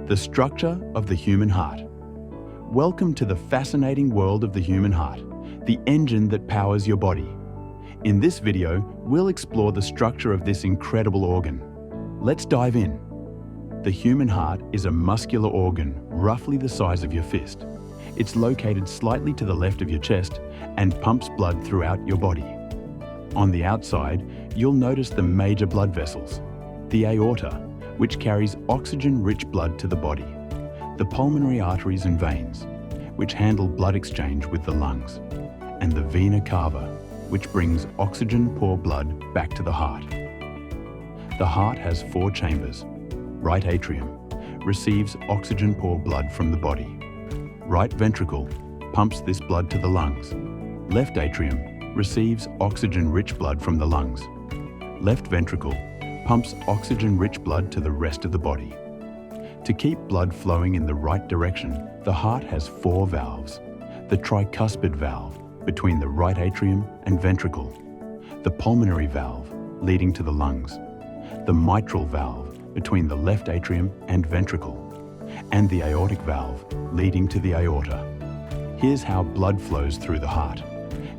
The structure of the human heart. Welcome to the fascinating world of the human heart, the engine that powers your body. In this video, we'll explore the structure of this incredible organ. Let's dive in. The human heart is a muscular organ, roughly the size of your fist. It's located slightly to the left of your chest and pumps blood throughout your body. On the outside, you'll notice the major blood vessels, the aorta, which carries oxygen-rich blood to the body, the pulmonary arteries and veins, which handle blood exchange with the lungs, and the vena cava, which brings oxygen-poor blood back to the heart. The heart has 4 chambers. Right atrium receives oxygen-poor blood from the body. Right ventricle pumps this blood to the lungs. Left atrium receives oxygen-rich blood from the lungs. Left ventricle pumps oxygen-rich blood to the rest of the body. To keep blood flowing in the right direction, the heart has 4 valves. The tricuspid valve between the right atrium and ventricle, the pulmonary valve leading to the lungs, the mitral valve between the left atrium and ventricle, and the aortic valve leading to the aorta. Here's how blood flows through the heart.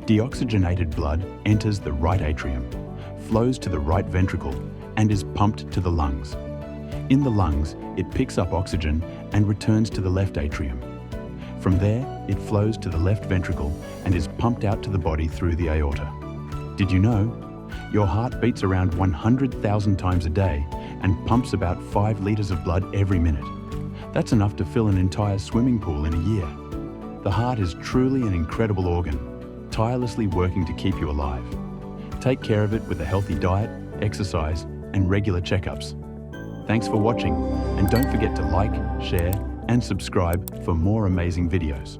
Deoxygenated blood enters the right atrium, flows to the right ventricle, and is pumped to the lungs. In the lungs, it picks up oxygen and returns to the left atrium. From there, it flows to the left ventricle and is pumped out to the body through the aorta. Did you know? Your heart beats around 100,000 times a day and pumps about 5 liters of blood every minute. That's enough to fill an entire swimming pool in a year. The heart is truly an incredible organ, tirelessly working to keep you alive. Take care of it with a healthy diet, exercise, and regular checkups. Thanks for watching, and don't forget to like, share, and subscribe for more amazing videos.